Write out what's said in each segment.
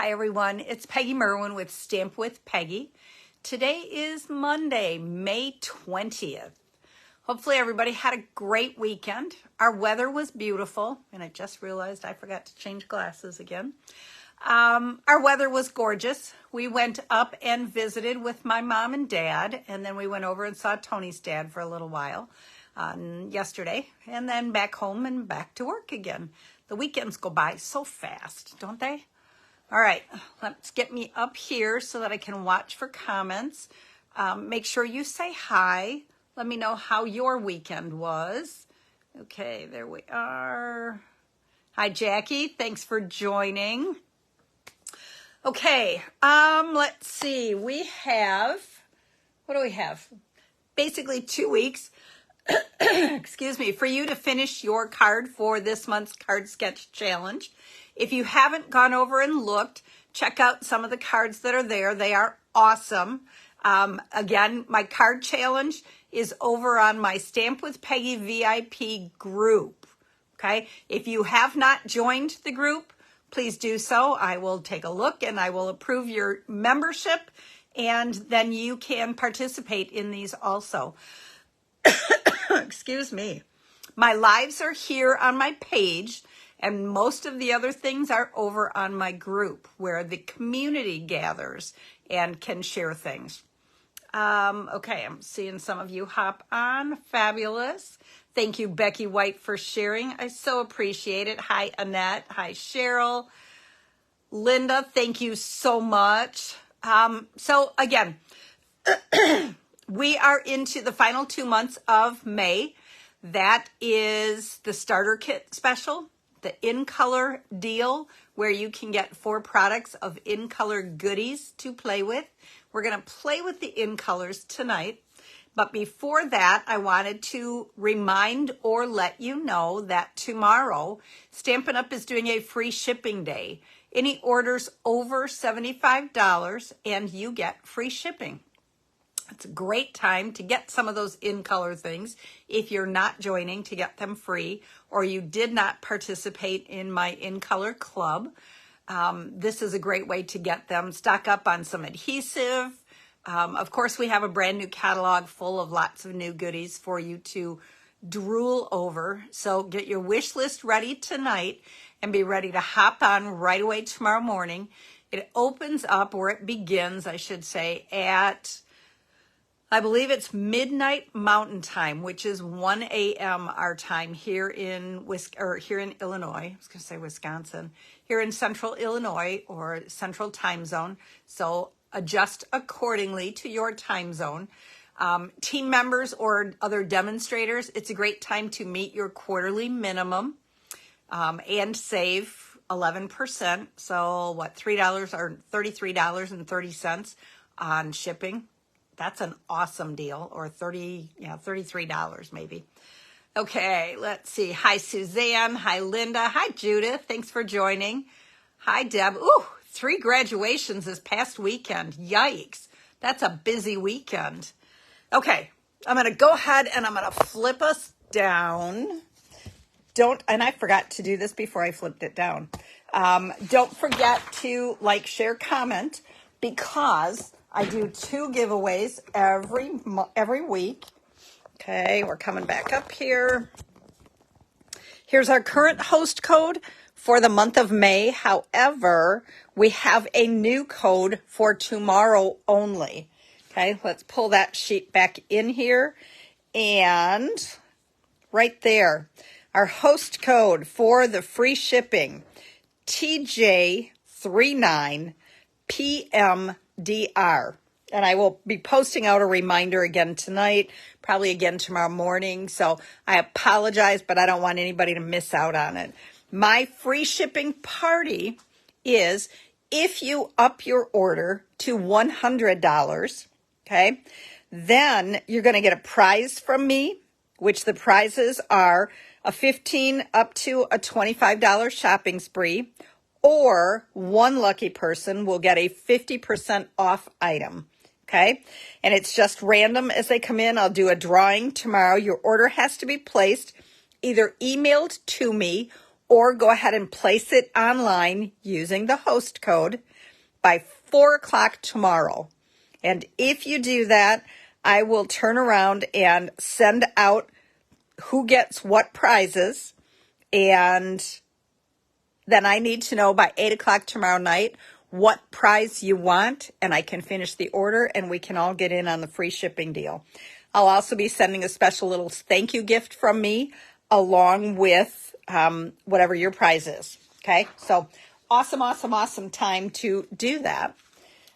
Hi everyone, it's Peggy Merwin with Stamp with Peggy. Today is Monday, May 20th. Hopefully everybody had a great weekend. Our weather was beautiful, and I just realized I forgot to change glasses again. Our weather was gorgeous. We went up and visited with my mom and dad, and then we went over and saw Tony's dad for a little while yesterday, and then back home and back to work again. The weekends go by so fast, don't they? All right, let's get me up here so that I can watch for comments. Make sure you say hi. Let me know how your weekend was. Okay, there we are. Hi, Jackie. Thanks for joining. Okay, let's see. We have, what do we have? Basically 2 weeks, excuse me, for you to finish your card for this month's Card Sketch Challenge. If you haven't gone over and looked, check out some of the cards that are there. They are awesome. Again, my card challenge is over on my Stamp with Peggy VIP group. Okay, if you have not joined the group, please do so. I will take a look and I will approve your membership, and then you can participate in these also. Excuse me. My lives are here on my page, and most of the other things are over on my group where the community gathers and can share things. Okay, I'm seeing some of you hop on. Fabulous. Thank you, Becky White, for sharing. I so appreciate it. Hi, Annette. Hi, Cheryl. Linda, thank you so much. So again, we are into the final 2 months of May. That is the starter kit special, the in color deal, where you can get 4 products of in color goodies to play with. We're going to play with the in colors tonight. But before that, I wanted to remind or let you know that tomorrow, Stampin' Up! Is doing a free shipping day. Any orders over $75 and you get free shipping. It's a great time to get some of those in-color things if you're not joining, to get them free, or you did not participate in my in-color club. This is a great way to get them. Stock up on some adhesive. Of course, we have a brand new catalog full of lots of new goodies for you to drool over. So get your wish list ready tonight and be ready to hop on right away tomorrow morning. It opens up, or it begins, I should say, at, I believe it's midnight Mountain Time, which is 1 a.m. our time here in Illinois. I was going to say Wisconsin. Here in Central Illinois, or Central Time Zone. So adjust accordingly to your time zone. Team members or other demonstrators, it's a great time to meet your quarterly minimum and save 11%. So what, $3 or $33.30 on shipping? That's an awesome deal. Or $33 maybe. Okay, let's see. Hi, Suzanne. Hi, Linda. Hi, Judith. Thanks for joining. Hi, Deb. Ooh, 3 graduations this past weekend. Yikes. That's a busy weekend. Okay, I'm going to go ahead and I'm going to flip us down. And I forgot to do this before I flipped it down. Don't forget to like, share, comment, because I do 2 giveaways every week. Okay, we're coming back up here. Here's our current host code for the month of May. However, we have a new code for tomorrow only. Okay, let's pull that sheet back in here. And right there, our host code for the free shipping, TJ39PMDR. And I will be posting out a reminder again tonight, probably again tomorrow morning. So I apologize, but I don't want anybody to miss out on it. My free shipping party is if you up your order to $100, okay, then you're going to get a prize from me, which the prizes are a $15 up to a $25 shopping spree, or one lucky person will get a 50% off item. Okay, and it's just random as they come in. I'll do a drawing tomorrow. Your order has to be placed, either emailed to me or go ahead and place it online using the host code. by 4 o'clock tomorrow. And if you do that, I will turn around and send out who gets what prizes. And then I need to know by 8 o'clock tomorrow night what prize you want, and I can finish the order and we can all get in on the free shipping deal. I'll also be sending a special little thank you gift from me along with whatever your prize is. Okay, so awesome, awesome, awesome time to do that.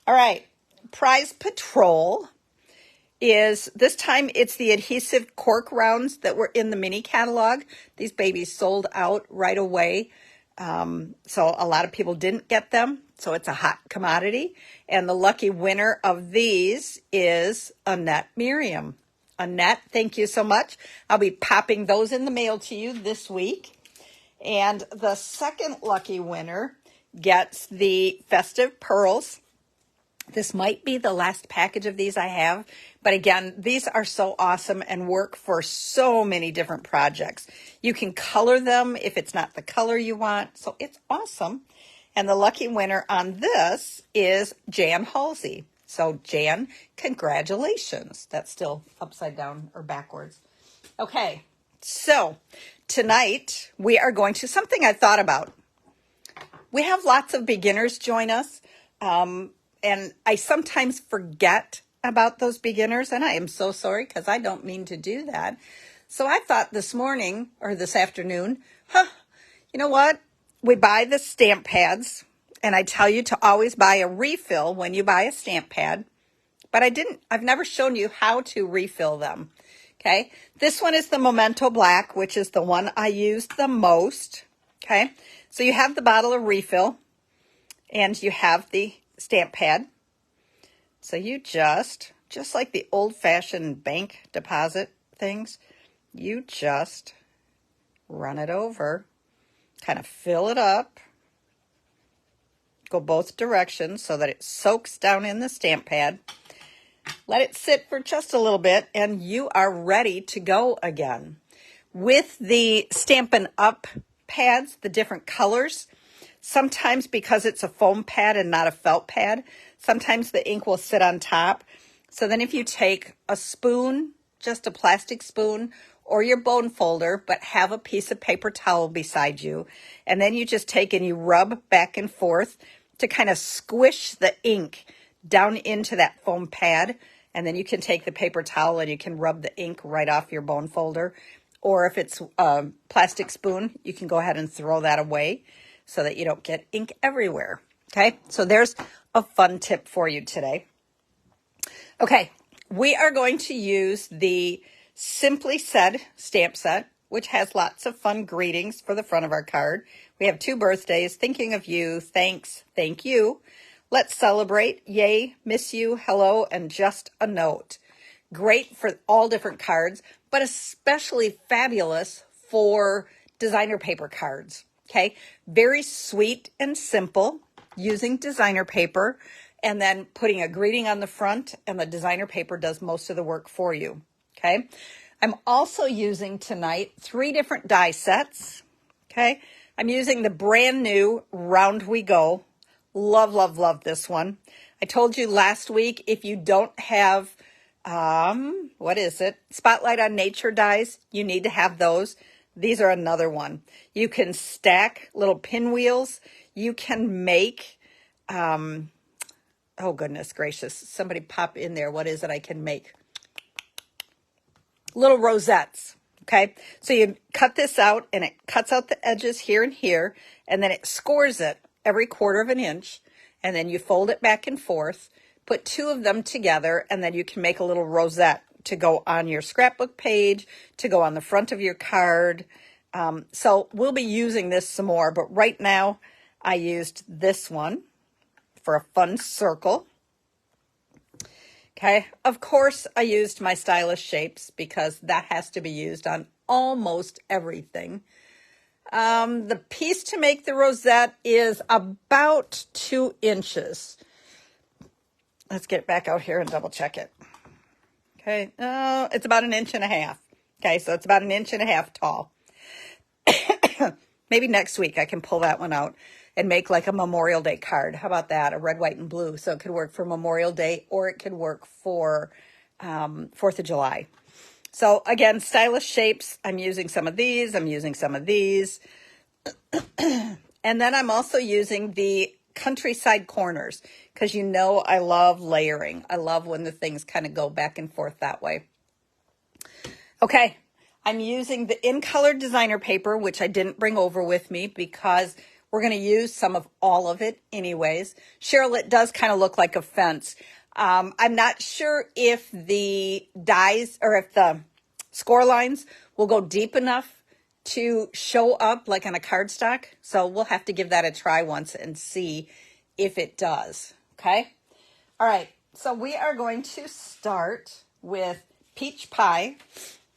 All right, Prize Patrol is, this time it's the adhesive cork rounds that were in the mini catalog. These babies sold out right away. So a lot of people didn't get them. So it's a hot commodity. And the lucky winner of these is Annette Miriam. Annette, thank you so much. I'll be popping those in the mail to you this week. And the second lucky winner gets the Festive Pearls. This might be the last package of these I have, but again, these are so awesome and work for so many different projects. You can color them if it's not the color you want, so it's awesome. And the lucky winner on this is Jan Halsey. So Jan, congratulations. That's still upside down or backwards. Okay, so tonight we are going to something I thought about. We have lots of beginners join us. And I sometimes forget about those beginners, and I am so sorry because I don't mean to do that. So I thought this morning or this afternoon, you know what? We buy the stamp pads, and I tell you to always buy a refill when you buy a stamp pad, but I've never shown you how to refill them. Okay. This one is the Memento Black, which is the one I use the most. Okay. So you have the bottle of refill and you have the stamp pad. So you just like the old-fashioned bank deposit things, you just run it over, kind of fill it up, go both directions so that it soaks down in the stamp pad. Let it sit for just a little bit and you are ready to go again. With the Stampin' Up pads, the different colors, sometimes because it's a foam pad and not a felt pad, sometimes the ink will sit on top. So then if you take a spoon, just a plastic spoon, or your bone folder, but have a piece of paper towel beside you, and then you just take and you rub back and forth to kind of squish the ink down into that foam pad, and then you can take the paper towel and you can rub the ink right off your bone folder. Or if it's a plastic spoon, you can go ahead and throw that away, so that you don't get ink everywhere. Okay, so there's a fun tip for you today. Okay, we are going to use the Simply Said stamp set, which has lots of fun greetings for the front of our card. We have 2 birthdays, thinking of you, thanks, thank you. Let's celebrate, yay, miss you, hello, and just a note. Great for all different cards, but especially fabulous for designer paper cards. Okay, very sweet and simple using designer paper and then putting a greeting on the front, and the designer paper does most of the work for you. Okay, I'm also using tonight 3 different die sets. Okay, I'm using the brand new Round We Go. Love, love, love this one. I told you last week, if you don't have, Spotlight on Nature dies, you need to have those. These are another one. You can stack little pinwheels. You can make, oh goodness gracious, somebody pop in there. What is it I can make? Little rosettes, okay? So you cut this out and it cuts out the edges here and here, and then it scores it every 1/4 of an inch, and then you fold it back and forth, put 2 of them together, and then you can make a little rosette to go on your scrapbook page, to go on the front of your card. So we'll be using this some more, but right now I used this one for a fun circle. Okay, of course I used my stylish shapes because that has to be used on almost everything. The piece to make the rosette is about 2 inches. Let's get it back out here and double check it. Okay, it's about 1.5 inches. Okay, so it's about 1.5 inches tall. Maybe next week I can pull that one out. and make like a Memorial Day card. How about that? A red, white, and blue. So it could work for Memorial Day, or it could work for 4th of July. So again, stylish shapes. I'm using some of these. I'm using some of these. And then I'm also using the countryside corners, because you know I love layering. I love when the things kind of go back and forth that way. Okay, I'm using the in color designer paper, which I didn't bring over with me because we're going to use some of all of it anyways. Cheryl, it does kind of look like a fence. I'm not sure if the dies or if the score lines will go deep enough to show up like on a cardstock. So we'll have to give that a try once and see if it does. Okay. All right. So we are going to start with Peach Pie,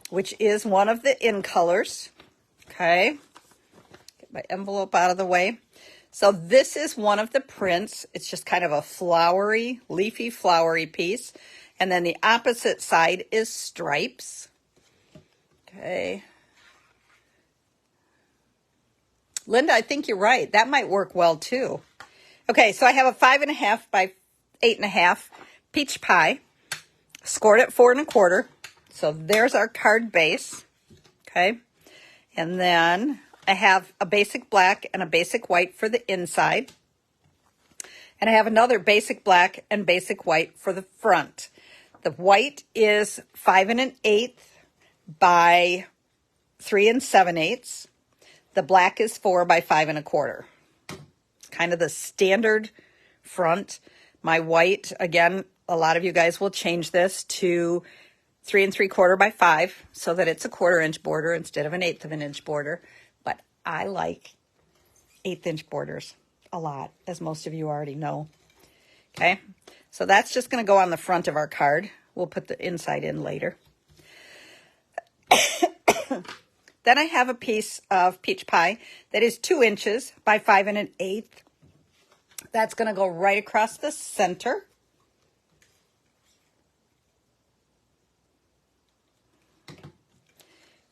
which is one of the in colors. Okay. Get my envelope out of the way. So this is one of the prints. It's just kind of a flowery, leafy, flowery piece. And then the opposite side is stripes. Okay. Linda, I think you're right. That might work well too. Okay, so I have a 5.5 by 8.5 peach pie, scored at 4 1/4. So there's our card base. Okay, and then I have a basic black and a basic white for the inside, and I have another basic black and basic white for the front. The white is 5 1/8 by 3 7/8. The black is 4 by 5 1/4. Kind of the standard front. My white, again, a lot of you guys will change this to 3 3/4 by 5 so that it's a 1/4 inch border instead of an 1/8 of an inch border. But I like 1/8 inch borders a lot, as most of you already know. Okay, so that's just going to go on the front of our card. We'll put the inside in later. Then I have a piece of peach pie that is 2 inches by 5 1/8. That's going to go right across the center.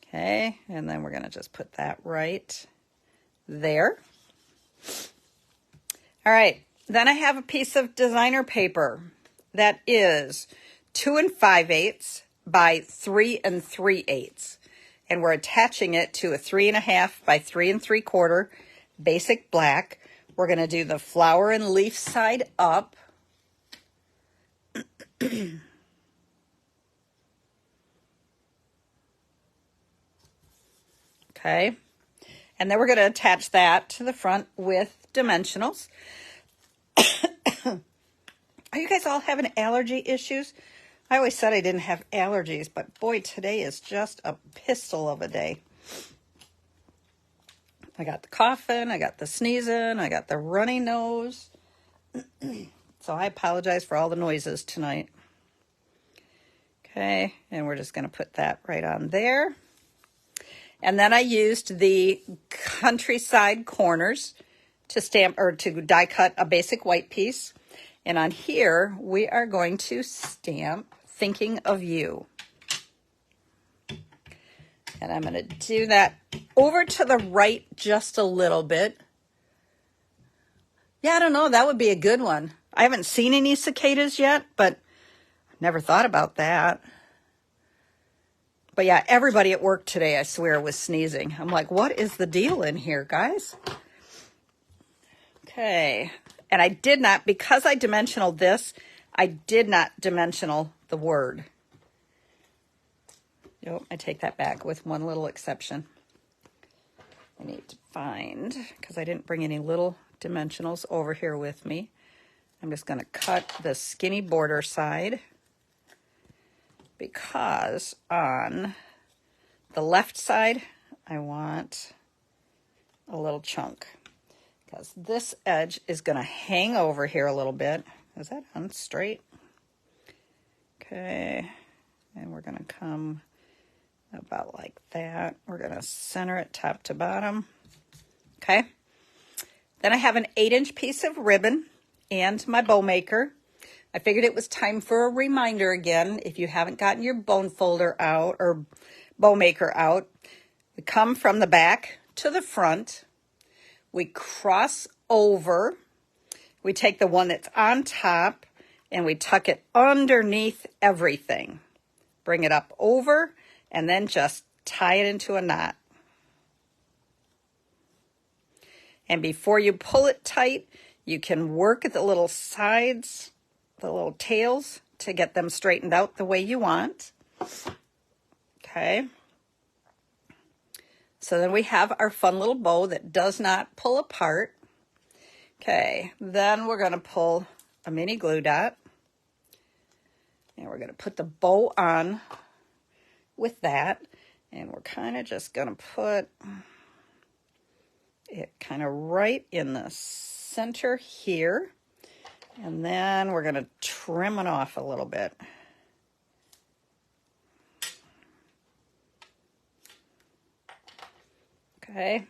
Okay, and then we're going to just put that right there. All right, then I have a piece of designer paper that is 2 5/8 by 3 3/8. And we're attaching it to a 3.5 by 3 3/4 basic black. We're going to do the flower and leaf side up. Okay. And then we're going to attach that to the front with dimensionals. Are you guys all having allergy issues? I always said I didn't have allergies, but boy, today is just a pistol of a day. I got the coughing, I got the sneezing, I got the runny nose. So I apologize for all the noises tonight. Okay, and we're just going to put that right on there. And then I used the countryside corners to stamp or to die cut a basic white piece. And on here, we are going to stamp Thinking of You. And I'm going to do that over to the right just a little bit. Yeah, I don't know. That would be a good one. I haven't seen any cicadas yet, but never thought about that. But yeah, everybody at work today, I swear, was sneezing. I'm like, what is the deal in here, guys? Okay. And I did not, because I dimensional this, I did not dimensional the word. Nope, I take that back with one little exception. I need to find, because I didn't bring any little dimensionals over here with me. I'm just going to cut the skinny border side, because on the left side, I want a little chunk, because this edge is going to hang over here a little bit. Is that on straight? Okay, and we're going to come about like that. We're going to center it top to bottom. Okay, then I have an 8-inch piece of ribbon and my bow maker. I figured it was time for a reminder again. If you haven't gotten your bone folder out or bow maker out, we come from the back to the front. We cross over. We take the one that's on top and we tuck it underneath everything. Bring it up over and then just tie it into a knot. And before you pull it tight, you can work at the little sides, the little tails, to get them straightened out the way you want. Okay. So then we have our fun little bow that does not pull apart. Okay, then we're going to pull a mini glue dot. And we're going to put the bow on with that. And we're kind of just going to put it kind of right in the center here. And then we're going to trim it off a little bit. Okay.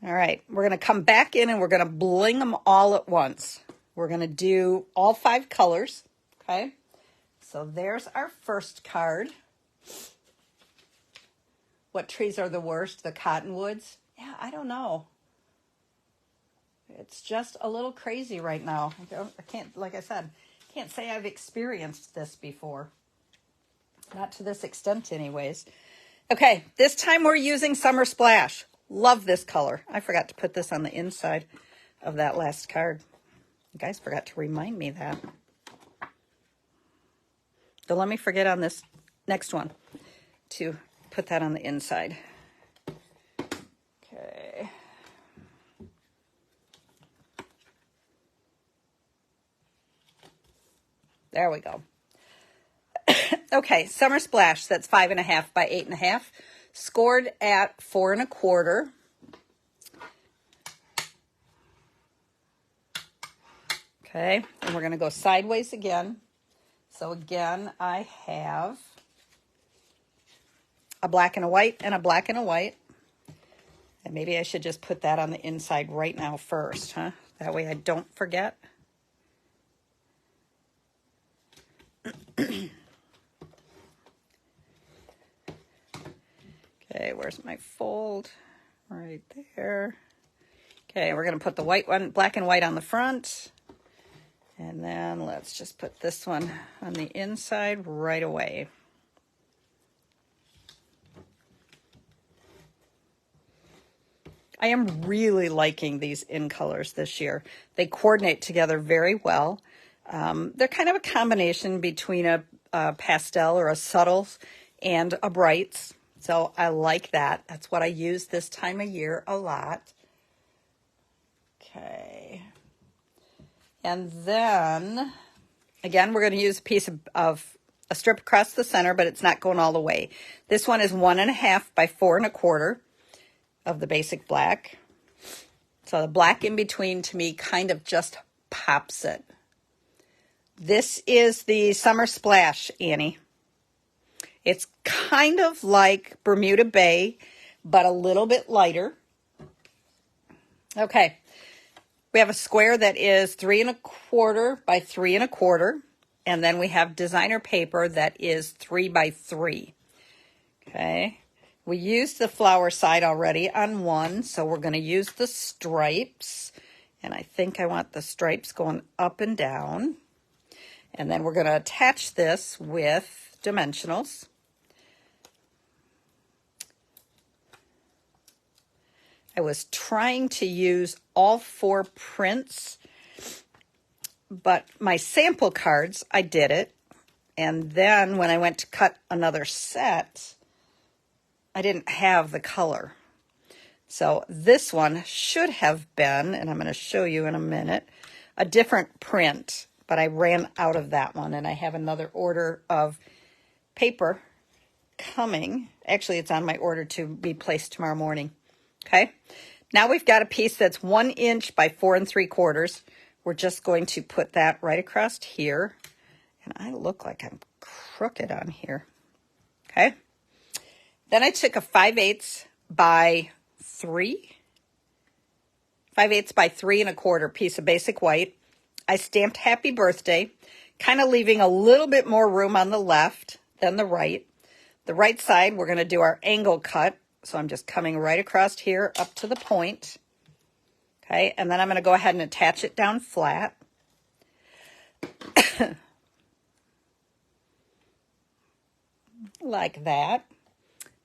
All right, we're going to come back in and we're going to bling them all at once. We're going to do all 5 colors. Okay, so there's our first card. What trees are the worst? The cottonwoods? Yeah, I don't know. It's just a little crazy right now. I can't, like I said, can't say I've experienced this before. Not to this extent anyways. Okay, this time we're using Summer Splash. Love this color. I forgot to put this on the inside of that last card. You guys forgot to remind me that. Don't let me forget on this next one to put that on the inside. Okay. There we go. Okay, Summer Splash, that's 5.5 by 8.5. Scored at 4 1/4. Okay, and we're going to go sideways again. So again, I have a black and a white and a black and a white. And maybe I should just put that on the inside right now first, huh? That way I don't forget. Okay, where's my fold? Right there. Okay, we're going to put the white one, black and white on the front. And then let's just put this one on the inside right away. I am really liking these in colors this year. They coordinate together very well. They're kind of a combination between a pastel or a subtles and a brights. So I like that. That's what I use this time of year a lot. Okay. And then, again, we're going to use a piece of a strip across the center, but it's not going all the way. This one is 1.5 by 4 1/4 of the basic black. So the black in between, to me, kind of just pops it. This is the Summer Splash, Annie. It's kind of like Bermuda Bay, but a little bit lighter. Okay. We have a square that is 3 1/4 by 3 1/4. And then we have designer paper that is 3 by 3. Okay. We used the flower side already on one, so we're going to use the stripes. And I think I want the stripes going up and down. And then we're going to attach this with dimensionals. I was trying to use all 4 prints, but my sample cards, I did it. And then when I went to cut another set, I didn't have the color. So this one should have been, and I'm going to show you in a minute, a different print, but I ran out of that one, and I have another order of paper coming. Actually, it's on my order to be placed tomorrow morning. Okay, now we've got a piece that's 1 inch by 4 3/4. We're just going to put that right across here, and I look like I'm crooked on here. Okay. Then I took a 5/8 by 3 by 3 1/4 piece of basic white. I stamped Happy Birthday, kind of leaving a little bit more room on the left than the right. The right side, we're going to do our angle cut. So I'm just coming right across here up to the point. Okay, and then I'm going to go ahead and attach it down flat. Like that.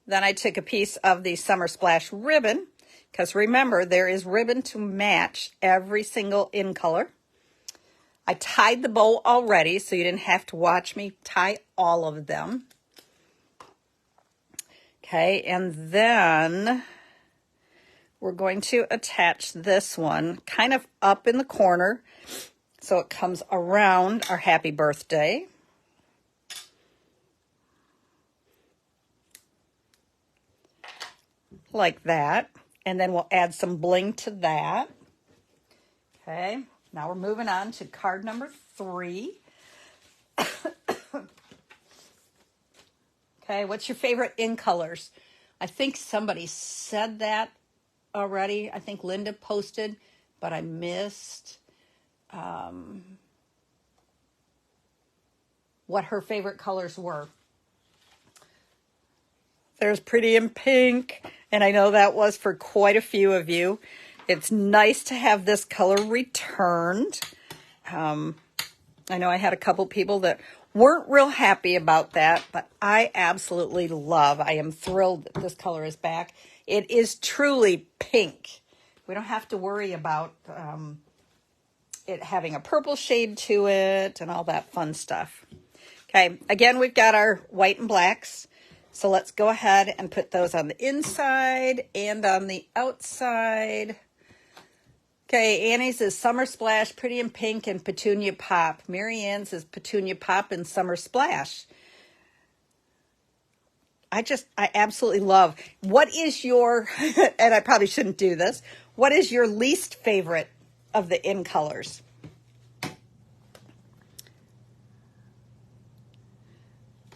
Then I took a piece of the Summer Splash ribbon, because remember, there is ribbon to match every single in color. I tied the bow already, so you didn't have to watch me tie all of them. Okay, and then we're going to attach this one kind of up in the corner so it comes around our happy birthday. Like that. And then we'll add some bling to that. Okay, now we're moving on to card number 3. Okay, what's your favorite in colors? I think somebody said that already. I think Linda posted, but I missed what her favorite colors were. There's Pretty in Pink, and I know that was for quite a few of you. It's nice to have this color returned. I know I had a couple people that weren't real happy about that, but I absolutely I am thrilled that this color is back. It is truly pink. We don't have to worry about it having a purple shade to it and all that fun stuff. Okay, again, we've got our white and blacks. So let's go ahead and put those on the inside and on the outside. Okay, Annie's is Summer Splash, Pretty in Pink, and Petunia Pop. Mary Ann's is Petunia Pop and Summer Splash. I absolutely love. What is your, and I probably shouldn't do this, what is your least favorite of the in colors?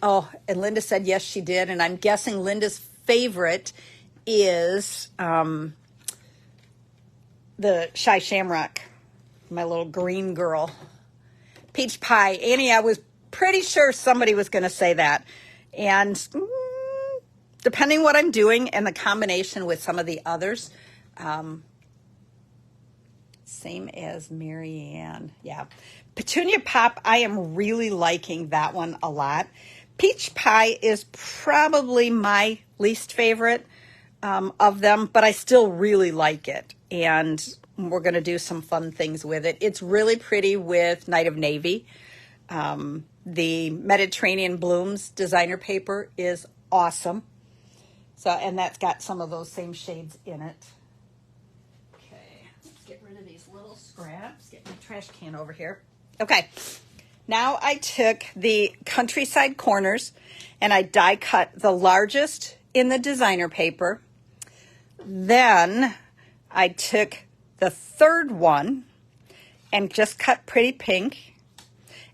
Oh, and Linda said yes, she did. And I'm guessing Linda's favorite is the Shy Shamrock, my little green girl. Peach Pie. Annie, I was pretty sure somebody was going to say that. And depending what I'm doing and the combination with some of the others, same as Mary Ann. Yeah. Petunia Pop, I am really liking that one a lot. Peach Pie is probably my least favorite of them, but I still really like it. And we're going to do some fun things with it. It's really pretty with Night of Navy. The Mediterranean Blooms designer paper is awesome. So, and that's got some of those same shades in it. Okay, let's get rid of these little scraps. Get my trash can over here. Okay. Now I took the Countryside Corners and I die cut the largest in the designer paper. Then I took the third one and just cut Pretty Pink.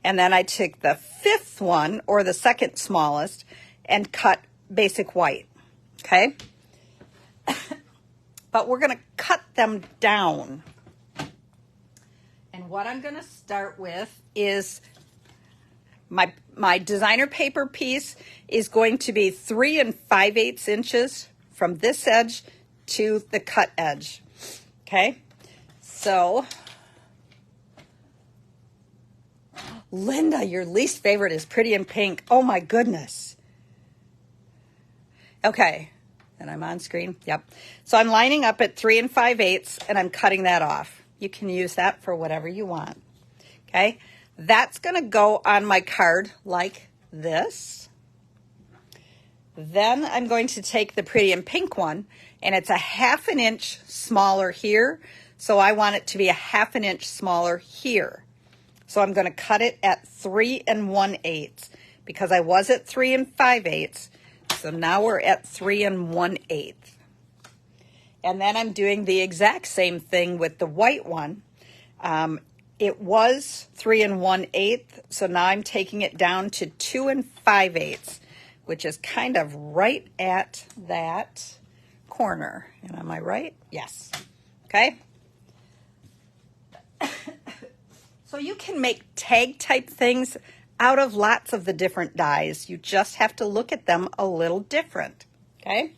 And then I took the fifth one, or the second smallest, and cut Basic White. Okay? But we're going to cut them down. And what I'm going to start with is my designer paper piece is going to be 3 5/8 inches from this edge to the cut edge. Okay, so Linda, your least favorite is Pretty in Pink. Oh my goodness. Okay, and I'm on screen. Yep. So I'm lining up at 3 5/8 and I'm cutting that off. You can use that for whatever you want. Okay. That's going to go on my card like this. Then I'm going to take the Pretty in Pink one, and it's a 1/2 inch smaller here. So I want it to be a 1/2 inch smaller here. So I'm going to cut it at 3 1/8 because I was at 3 5/8. So now we're at 3 1/8. And then I'm doing the exact same thing with the white one. It was 3 1/8, so now I'm taking it down to 2 5/8, which is kind of right at that corner. And am I right? Yes. Okay. So you can make tag type things out of lots of the different dies. You just have to look at them a little different. Okay.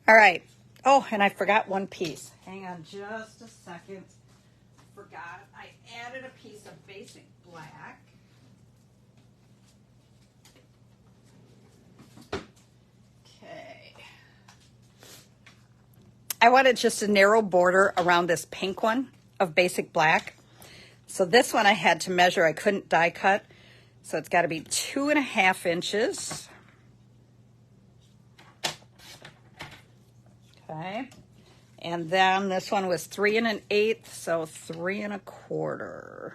All right. Oh, and I forgot one piece. Hang on just a second. Forgot. I added a piece of basic black. Okay. I wanted just a narrow border around this pink one of basic black. So this one I had to measure. I couldn't die cut. So it's got to be 2.5 inches. Okay. And then this one was 3 1/8, so 3 1/4.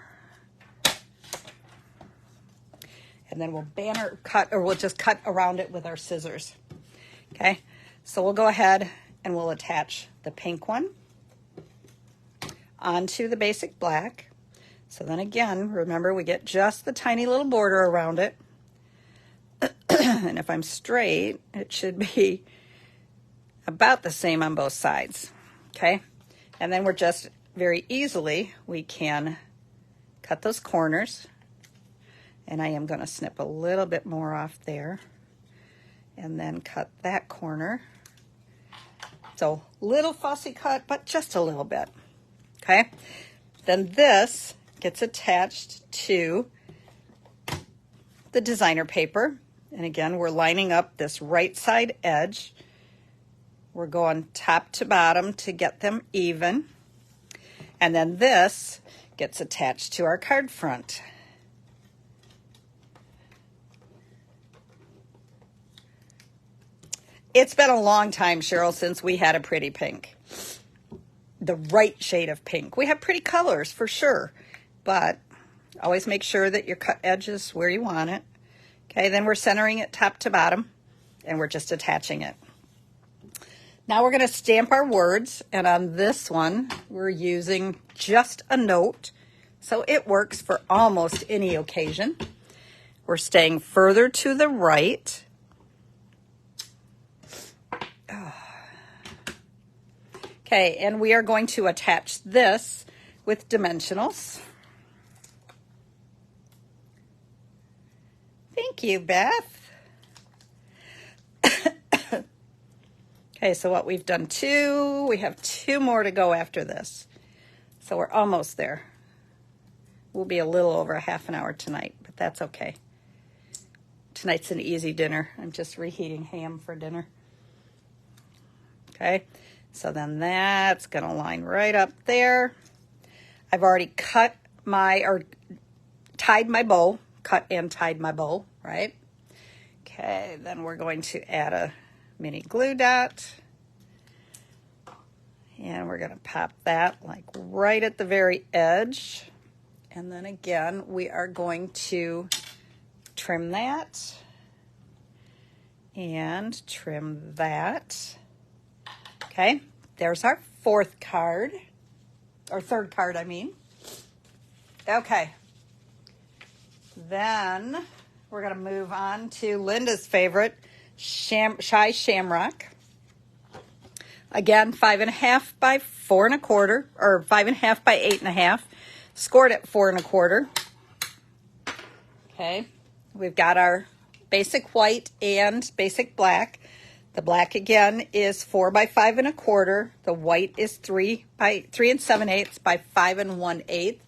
And then we'll banner cut, or we'll just cut around it with our scissors. Okay. So we'll go ahead and we'll attach the pink one onto the basic black. So then again, remember we get just the tiny little border around it. And if I'm straight, it should be about the same on both sides. Okay. And then we're just very easily, we can cut those corners. And I am going to snip a little bit more off there. And then cut that corner. So little fussy cut, but just a little bit. Okay. Then this gets attached to the designer paper. And again, we're lining up this right side edge. We're going top to bottom to get them even. And then this gets attached to our card front. It's been a long time, Cheryl, since we had a pretty pink. The right shade of pink. We have pretty colors for sure, but always make sure that your cut edge is where you want it. Okay, then we're centering it top to bottom, and we're just attaching it. Now we're going to stamp our words, and on this one, we're using just a note, so it works for almost any occasion. We're staying further to the right. Okay, and we are going to attach this with dimensionals. Thank you, Beth. Okay, so what we've done we have 2 more to go after this. So we're almost there. We'll be a little over a half an hour tonight, but that's okay. Tonight's an easy dinner. I'm just reheating ham for dinner. Okay, so then that's going to line right up there. I've already tied my bow, cut and tied my bow, right? Okay, then we're going to add a mini glue dot. And we're going to pop that like right at the very edge. And then again, we are going to trim that and trim that. Okay, there's our 4th card, or 3rd card, I mean. Okay, then we're going to move on to Linda's favorite, Shy Shamrock. Again, 5.5 by 4 1/4, or 5.5 by 8.5, scored at 4 1/4. Okay, we've got our basic white and basic black. The black again is 4 by 5 1/4. The white is 3 7/8 by 5 1/8.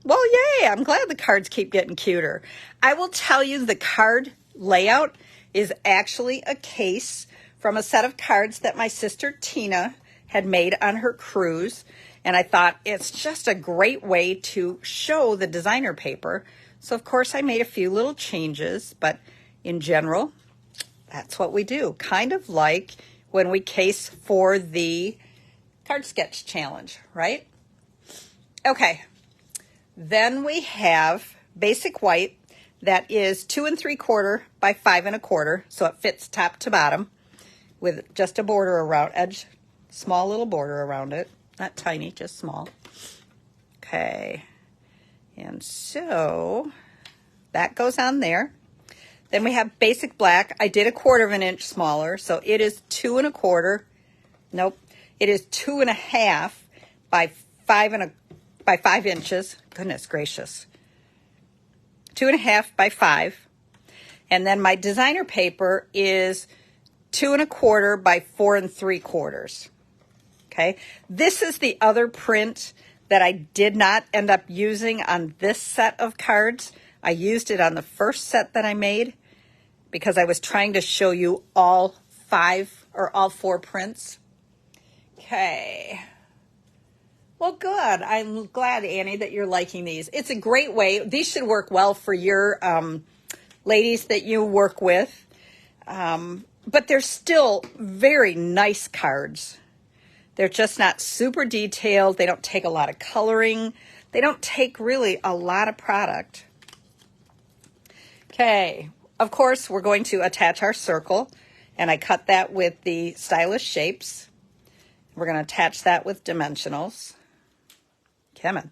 Well, yay! I'm glad the cards keep getting cuter. I will tell you the card layout is actually a case from a set of cards that my sister Tina had made on her cruise. And I thought it's just a great way to show the designer paper. So of course I made a few little changes, but in general, that's what we do. Kind of like when we case for the card sketch challenge, right? Okay. Then we have basic white that is 2 3/4 by 5 1/4. So it fits top to bottom with just a border around edge, small little border around it. Not tiny, just small. Okay. And so that goes on there. Then we have basic black. I did 1/4 inch smaller, so it is 2 1/4. Nope, it is 2 1/2 by 5 inches. Goodness gracious, 2 1/2 by 5. And then my designer paper is 2¼ by 4¾ Okay, this is the other print that I did not end up using on this set of cards. I used it on the first set that I made because I was trying to show you all 5 or all 4 prints. Okay. Well, good. I'm glad, Annie, that you're liking these. It's a great way. These should work well for your ladies that you work with. But they're still very nice cards. They're just not super detailed. They don't take a lot of coloring. They don't take really a lot of product. Okay, of course, we're going to attach our circle, and I cut that with the Stylish Shapes. We're going to attach that with dimensionals. Come on.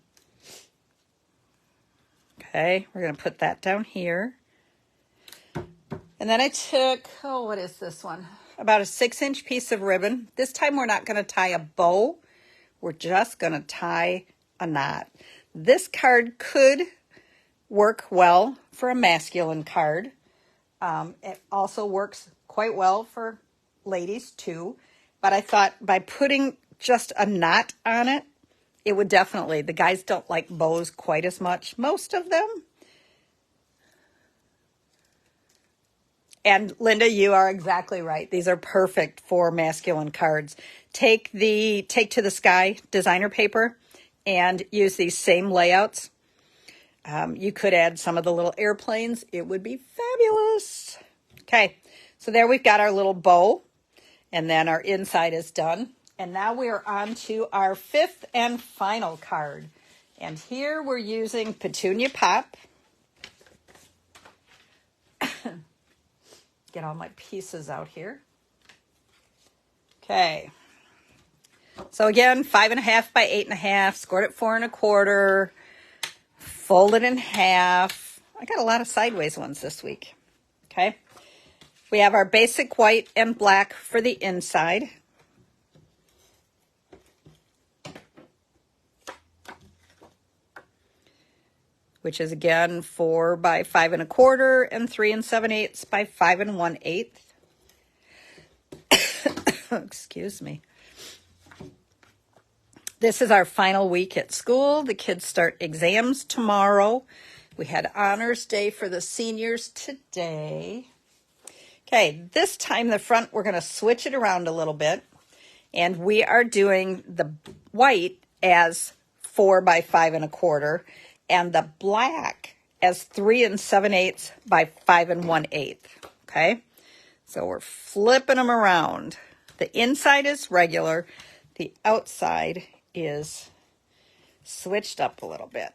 Okay, we're going to put that down here. And then I took, what is this one? About a 6-inch piece of ribbon. This time we're not going to tie a bow. We're just going to tie a knot. This card could work well for a masculine card. It also works quite well for ladies too. But I thought by putting just a knot on it, it would definitely, the guys don't like bows quite as much, most of them. And Linda, you are exactly right. These are perfect for masculine cards. Take to the Sky designer paper and use these same layouts. You could add some of the little airplanes. It would be fabulous. Okay, so there we've got our little bow, and then our inside is done. And now we are on to our 5th and final card. And here we're using Petunia Pop. Get all my pieces out here. Okay. So again, 5½ by 8½, scored at 4¼ fold it in half. I got a lot of sideways ones this week. Okay. We have our basic white and black for the inside. Which is again 4 by 5¼ and 3 7/8 by 5 1/8. Excuse me. This is our final week at school. The kids start exams tomorrow. We had honors day for the seniors today. Okay, this time the front, we're going to switch it around a little bit. And we are doing the white as 4 by 5¼ and the black as 3 7/8 by 5 1/8. Okay, so we're flipping them around. The inside is regular. The outside is switched up a little bit.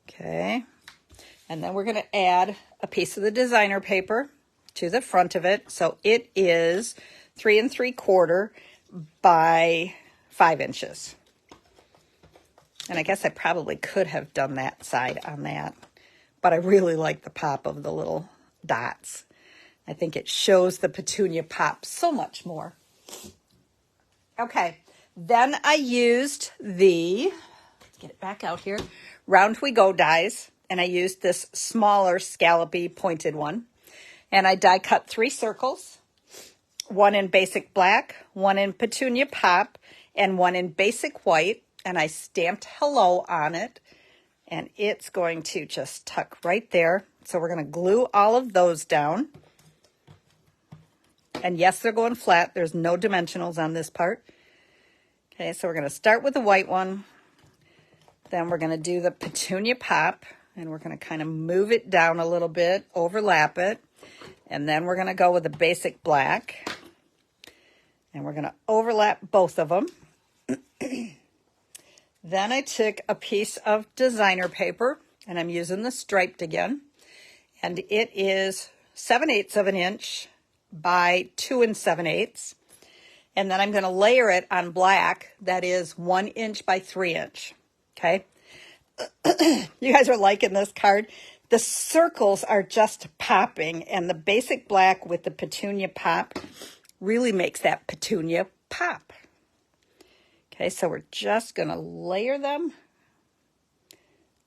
Okay, and then we're going to add a piece of the designer paper to the front of it. So it is 3 3/4 by 5 inches. And I guess I probably could have done that side on that, but I really like the pop of the little dots. I think it shows the Petunia Pop so much more. Okay, then I used the, let's get it back out here, Round We Go dies, and I used this smaller scallopy pointed one. And I die cut 3 circles, 1 in basic black, 1 in Petunia Pop, and 1 in basic white. And I stamped hello on it, and it's going to just tuck right there. So we're going to glue all of those down. And yes, they're going flat. There's no dimensionals on this part. Okay, so we're going to start with the white one. Then we're going to do the Petunia Pop, and we're going to kind of move it down a little bit, overlap it. And then we're going to go with the basic black. And we're going to overlap both of them. Then I took a piece of designer paper, and I'm using the striped again. And it is 7/8 of an inch by 2 7/8. And then I'm going to layer it on black. That is 1 inch by 3 inch. Okay. You guys are liking this card. The circles are just popping, and the basic black with the Petunia Pop really makes that Petunia pop. Okay, so we're just going to layer them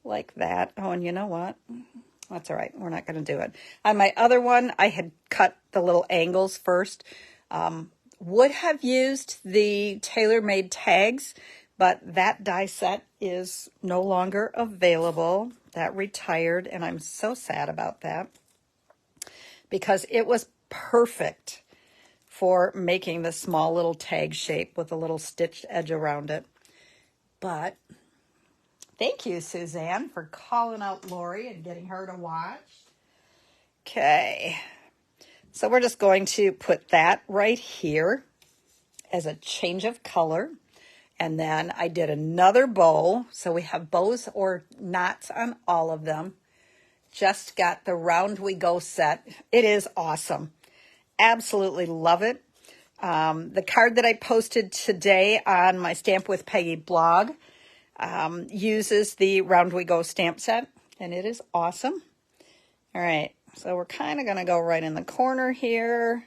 like that. Oh, and you know what? That's all right. We're not going to do it. On my other one, I had cut the little angles first. Would have used the tailor-made tags, but that die set is no longer available. That retired, and I'm so sad about that because it was perfect for making the small little tag shape with a little stitched edge around it. But thank you, Suzanne, for calling out Lori and getting her to watch. Okay, so we're just going to put that right here as a change of color. And then I did another bow. So we have bows or knots on all of them. Just got the Round We Go set. It is awesome. Absolutely love it. The card that I posted today on my Stamp with Peggy blog uses the Round We Go stamp set, and it is awesome. All right, so we're kind of going to go right in the corner here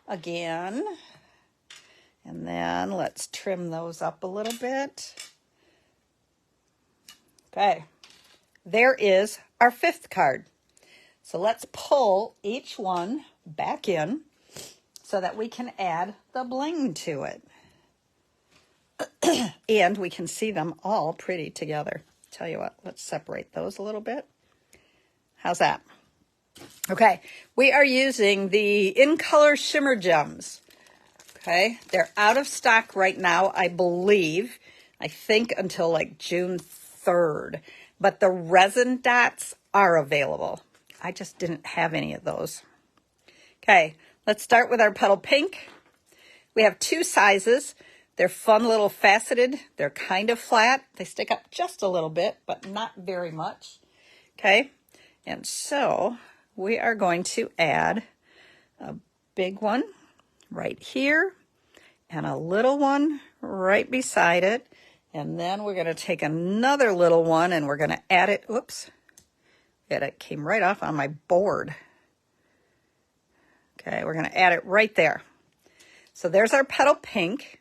again. And then let's trim those up a little bit. Okay, there is our fifth card. So let's pull each one back in so that we can add the bling to it. And we can see them all pretty together. Tell you what, let's separate those a little bit. How's that? Okay, we are using the In Color Shimmer Gems. Okay, they're out of stock right now, I believe. I think until like June 3rd. But the resin dots are available. I just didn't have any of those. Okay, let's start with our petal pink. We have two sizes. They're fun little faceted. They're kind of flat. They stick up just a little bit, but not very much. Okay, and so we are going to add a big one right here and a little one right beside it. And then we're going to take another little one and we're going to add it. Oops. It came right off on my board. Okay, we're going to add it right there. So there's our petal pink.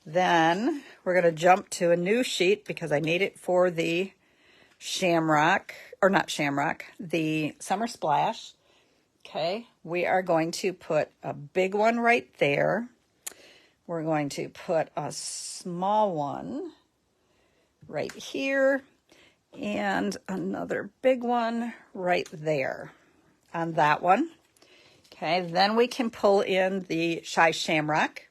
Then we're going to jump to a new sheet because I need it for the shamrock, or not shamrock, the Summer Splash. Okay, we are going to put a big one right there. We're going to put a small one right here and another big one right there on that one. Okay, then we can pull in the Shy Shamrock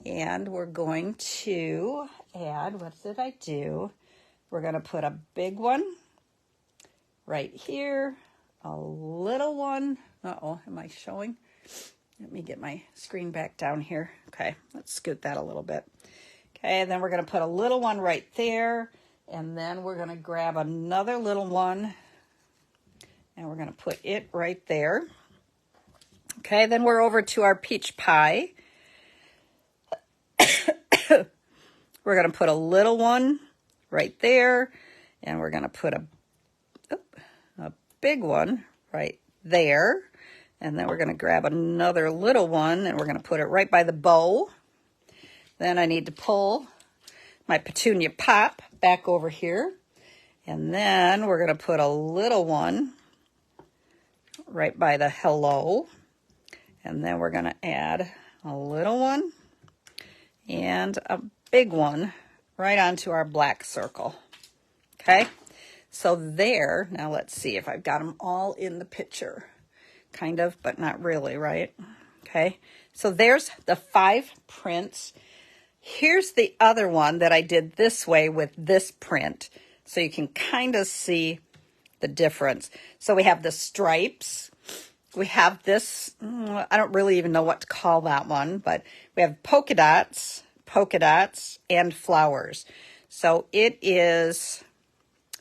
and we're going to add, what did I do? We're going to put a big one right here, a little one. Uh-oh, am I showing? Let me get my screen back down here. Okay, let's scoot that a little bit. Okay, and then we're going to put a little one right there, and then we're going to grab another little one, and we're going to put it right there. Okay, then we're over to our peach pie. We're going to put a little one right there, and we're going to put a big one right there. And then we're going to grab another little one, and we're going to put it right by the bow. Then I need to pull my petunia pop back over here. And then we're going to put a little one right by the hello. And then we're going to add a little one and a big one right onto our black circle. Okay, so there, now let's see if I've got them all in the picture. Kind of, but not really, right? Okay, so there's the 5 prints. Here's the other one that I did this way with this print, so you can kind of see the difference. So we have the stripes. We have this, I don't really even know what to call that one, but we have polka dots, and flowers. So it is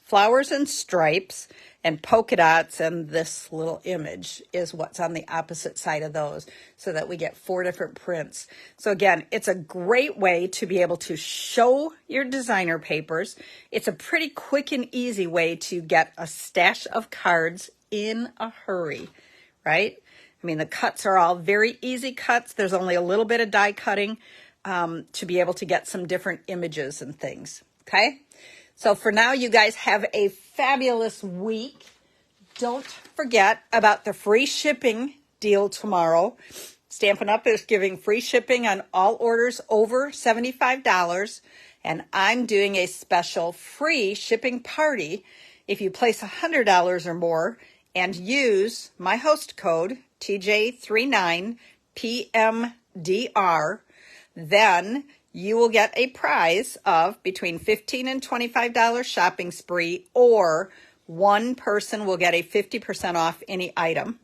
flowers and stripes and polka dots, and this little image is what's on the opposite side of those, so that we get 4 different prints. So again, it's a great way to be able to show your designer papers. It's a pretty quick and easy way to get a stash of cards in a hurry, right? I mean, the cuts are all very easy cuts. There's only a little bit of die cutting to be able to get some different images and things, okay? So for now, you guys have a fabulous week. Don't forget about the free shipping deal tomorrow. Stampin' Up! Is giving free shipping on all orders over $75. And I'm doing a special free shipping party if you place $100 or more and use my host code, TJ39PMDR. Then you will get a prize of between $15 and $25 shopping spree, or one person will get a 50% off any item.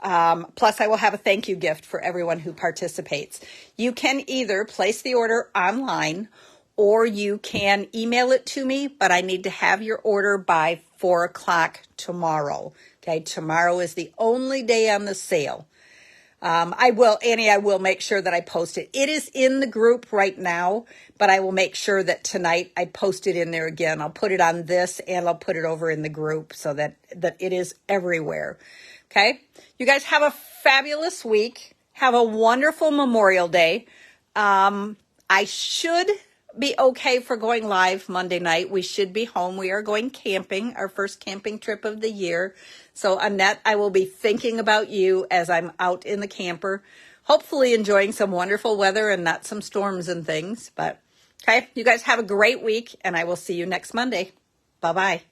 Plus, I will have a thank you gift for everyone who participates. You can either place the order online or you can email it to me, but I need to have your order by 4 o'clock tomorrow. Okay, tomorrow is the only day on the sale. I will make sure that I post it. It is in the group right now, but I will make sure that tonight I post it in there again. I'll put it on this and I'll put it over in the group so that it is everywhere. Okay. You guys have a fabulous week. Have a wonderful Memorial Day. I should be okay for going live Monday night. We should be home. We are going camping, our first camping trip of the year. So Annette, I will be thinking about you as I'm out in the camper, hopefully enjoying some wonderful weather and not some storms and things. But okay, you guys have a great week and I will see you next Monday. Bye-bye.